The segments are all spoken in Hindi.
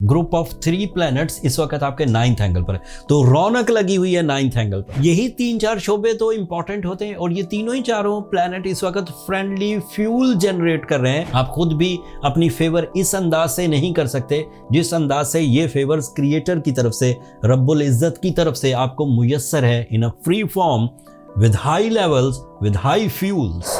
ग्रुप ऑफ 3 प्लैनेट्स इस वक्त आपके 9th एंगल पर है, तो रौनक लगी हुई है 9th एंगल पर। यही 3-4 शोबे तो इंपॉर्टेंट होते हैं और ये तीनों ही चारों प्लैनेट इस वक्त फ्रेंडली फ्यूल जनरेट कर रहे हैं। आप खुद भी अपनी फेवर इस अंदाज से नहीं कर सकते जिस अंदाज से ये फेवर्स क्रिएटर की तरफ से, रब्बुल इज्जत की तरफ से आपको मुयस्सर है in a free form with high levels, with high fuels.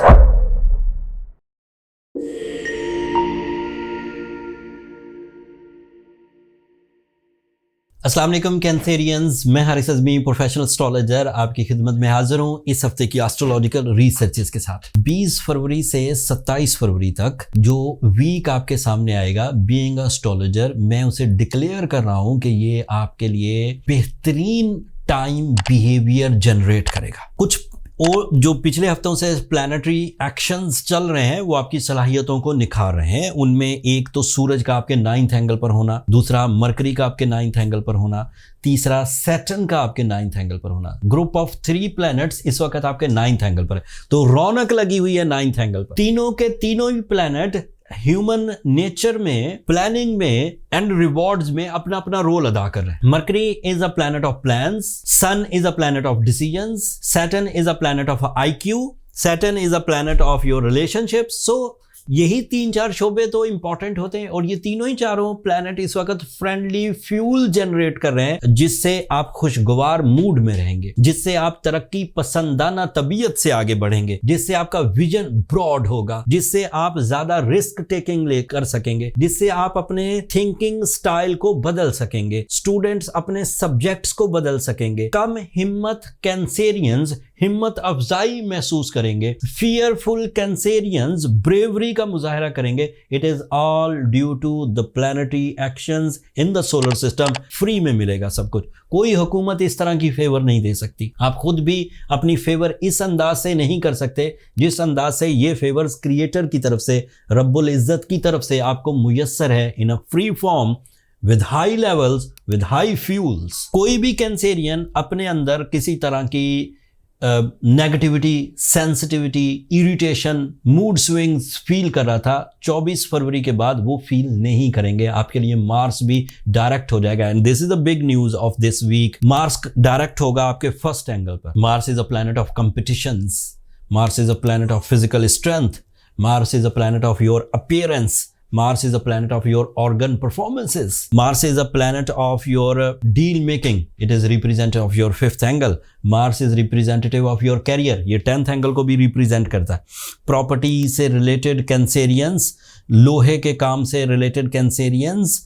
अस्सलाम वालेकुम कैंसेरियंस, मैं हारिस अज़मी प्रोफेशनल एस्ट्रोलॉजर आपकी खिदमत में हाजिर हूँ इस हफ्ते की एस्ट्रोलॉजिकल रिसर्चेस के साथ। 20 फरवरी से 27 फरवरी तक जो वीक आपके सामने आएगा, बीइंग एस्ट्रोलॉजर मैं उसे डिक्लेयर कर रहा हूँ कि ये आपके लिए बेहतरीन टाइम बिहेवियर जनरेट करेगा। कुछ और जो पिछले हफ्तों से प्लैनेटरी एक्शंस चल रहे हैं वो आपकी सलाहियतों को निखार रहे हैं। उनमें एक तो सूरज का आपके 9th एंगल पर होना, दूसरा मरकरी का आपके 9th एंगल पर होना, तीसरा सैटर्न का आपके 9th एंगल पर होना। ग्रुप ऑफ 3 प्लैनेट्स इस वक्त आपके 9th एंगल पर है, तो रौनक लगी हुई है 9th एंगल पर। तीनों के तीनों ही प्लैनेट ह्यूमन नेचर में, प्लानिंग में एंड रिवॉर्ड्स में अपना अपना रोल अदा कर रहे हैं। Mercury is a planet of plans, Sun is a planet of decisions, Saturn is a planet of IQ, Saturn is a planet of your relationships. So यही 3-4 शोबे तो इंपॉर्टेंट होते हैं और ये तीनों ही चारों प्लैनेट इस वक्त फ्रेंडली फ्यूल जनरेट कर रहे हैं जिससे आप खुशगवार मूड में रहेंगे, जिससे आप तरक्की पसंदाना तबीयत से आगे बढ़ेंगे, जिससे आपका विजन ब्रॉड होगा, जिससे आप ज्यादा रिस्क टेकिंग ले कर सकेंगे, जिससे आप अपने थिंकिंग स्टाइल को बदल सकेंगे, स्टूडेंट्स अपने सब्जेक्ट्स को बदल सकेंगे, कम हिम्मत कैंसेरियंस हिम्मत अफजाई महसूस करेंगे, फियरफुल कैंसेरियंस ब्रेवरी का मुजाहरा करेंगे। It is all due to the planetary actions in the solar system. Free में मिलेगा सब कुछ, कोई हुकूमत इस तरह की फेवर नहीं दे सकती। आप खुद भी अपनी फेवर इस अंदाज से नहीं कर सकते जिस अंदाज से ये फेवर्स क्रिएटर की तरफ से, रब्बुल इज्जत की तरफ से आपको मुयस्सर है in a free form with high levels, with high fuels. कोई भी कैंसेरियन अपने अंदर किसी तरह की negativity, sensitivity, irritation, mood swings feel कर रहा था, 24 फरवरी के बाद वो फील नहीं करेंगे। आपके लिए मार्स भी डायरेक्ट हो जाएगा and this is the big news of this week. Mars direct होगा आपके 1st एंगल पर। Mars is a planet of competitions, Mars is a planet of physical strength, Mars is a planet of your appearance, Mars is a planet of your organ performances. Mars is a planet of your deal making. It is representative of your 5th angle. Mars is representative of your career. ये 10th angle को भी represent करता है। Property से related cancerians, लोहे के काम से related cancerians,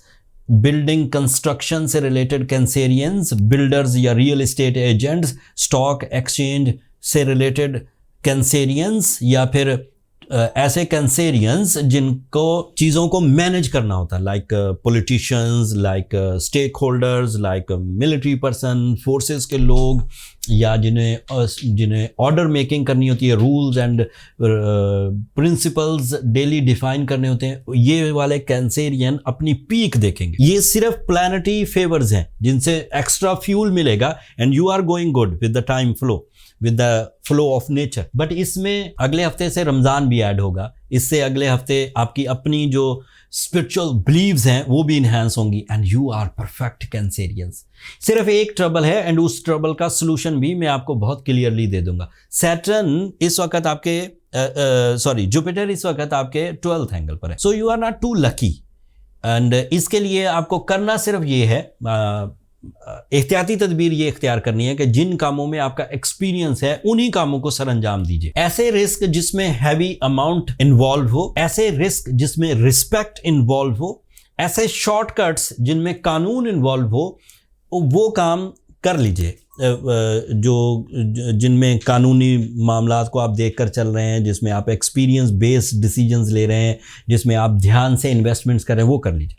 बिल्डिंग कंस्ट्रक्शन से रिलेटेड कैंसेरियंस, बिल्डर्स या real estate agents, stock exchange से रिलेटेड कैंसेरियंस, या फिर ऐसे कैंसेरियंस जिनको चीज़ों को मैनेज करना होता है, like politicians, like stake holders, like military person, forces के लोग, या जिन्हें ऑर्डर मेकिंग करनी होती है, rules and principles daily define करने होते हैं। ये वाले कैंसेरियन अपनी पीक देखेंगे। ये सिर्फ प्लैनेटरी फेवर्स हैं जिनसे एक्स्ट्रा फ्यूल मिलेगा and you are going good with the time flow, with the flow of nature. But इसमें अगले हफ्ते से रमज़ान भी ऐड होगा, इससे अगले हफ्ते आपकी अपनी जो स्पिरिचुअल बिलीव्स हैं वो भी इन्हांस होंगी and you are perfect Cancerians. सिर्फ एक ट्रबल है एंड उस ट्रबल का सलूशन भी मैं आपको बहुत क्लियरली दे दूंगा। सैटर्न इस वक्त आपके जुपिटर इस वक्त आपके 12th एंगल पर है, so you are not too lucky and इसके लिए आपको करना सिर्फ ये है, एहतियाती तदबीर ये इख्तियार करनी है कि जिन कामों में आपका एक्सपीरियंस है उन्हीं कामों को सर अंजाम दीजिए। ऐसे रिस्क जिसमें हैवी अमाउंट इन्वॉल्व हो, ऐसे रिस्क जिसमें रिस्पेक्ट इन्वॉल्व हो, ऐसे शॉर्टकट्स जिनमें कानून इन्वॉल्व हो, वो काम कर लीजिए। जिनमें कानूनी मामलात को आप देखकर चल रहे हैं, जिसमें आप एक्सपीरियंस बेस्ड डिसीजंस ले रहे हैं, जिसमें आप ध्यान से इन्वेस्टमेंट्स कर रहे हैं, वो कर लीजिए।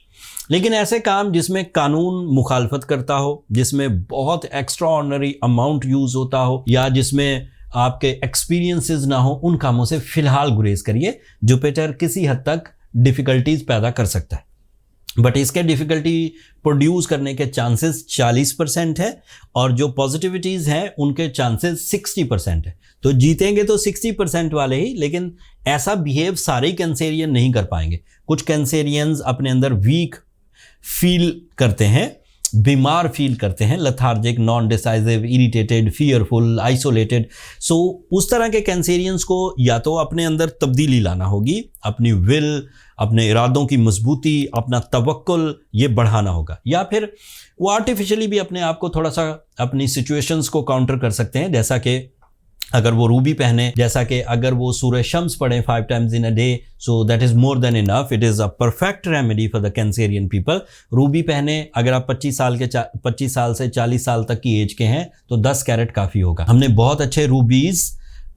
लेकिन ऐसे काम जिसमें कानून मुखालफत करता हो, जिसमें बहुत एक्स्ट्रा ऑर्डिनरी अमाउंट यूज होता हो, या जिसमें आपके एक्सपीरियंसेस ना हो, उन कामों से फिलहाल गुरेज करिए। जुपिटर किसी हद तक डिफिकल्टीज पैदा कर सकता है, बट इसके डिफिकल्टी प्रोड्यूस करने के चांसेस 40% है और जो पॉजिटिविटीज़ हैं उनके चांसेस 60% है। तो जीतेंगे तो 60% वाले ही, लेकिन ऐसा बिहेव सारे कैंसेरियन नहीं कर पाएंगे। कुछ कैंसेरियंस अपने अंदर वीक फील करते हैं, बीमार फील करते हैं, lethargic, non decisive, irritated, fearful, isolated. So उस तरह के कैंसेरियंस को या तो अपने अंदर तब्दीली लाना होगी, अपनी विल, अपने इरादों की मजबूती, अपना तवक्कुल ये बढ़ाना होगा, या फिर वो आर्टिफिशियली भी अपने आप को थोड़ा सा अपनी सिचुएशंस को काउंटर कर सकते हैं, जैसा कि अगर वो रूबी पहने, जैसा कि अगर वो सूरह शम्स पढ़ें 5 times in a day, so that is more than enough, it is a perfect remedy for the Cancerian people. Ruby पहने, अगर आप 25 साल से 40 साल तक की एज के हैं तो 10 कैरेट काफ़ी होगा। हमने बहुत अच्छे रूबीज़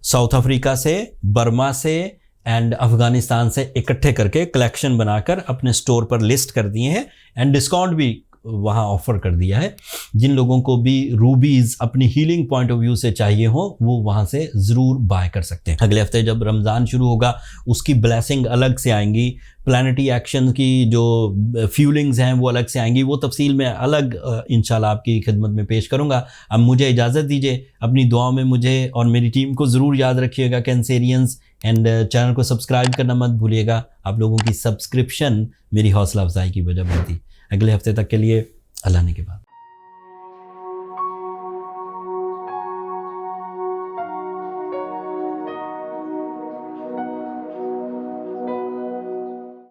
साउथ अफ्रीका से, बर्मा से एंड अफ़गानिस्तान से इकट्ठे करके कलेक्शन बनाकर अपने स्टोर पर लिस्ट कर दिए हैं, एंड डिस्काउंट भी वहाँ ऑफर कर दिया है। जिन लोगों को भी रूबीज़ अपनी हीलिंग पॉइंट ऑफ व्यू से चाहिए हो वो वहाँ से ज़रूर बाय कर सकते हैं। अगले हफ्ते जब रमज़ान शुरू होगा उसकी ब्लेसिंग अलग से आएंगी, प्लानिटी एक्शन की जो फ्यूलिंग्स हैं वो अलग से आएंगी, वो तफसील में अलग इंशाल्लाह आपकी खिदमत में पेश करूँगा। अब मुझे इजाज़त दीजिए, अपनी दुआओं में मुझे और मेरी टीम को ज़रूर याद रखिएगा कैंसेरियंस, एंड चैनल को सब्सक्राइब करना मत भूलिएगा। आप लोगों की सब्सक्रिप्शन मेरी हौसला अफजाई की वजह बनती। अगले हफ्ते तक के लिए अल्लाह ने के बाद।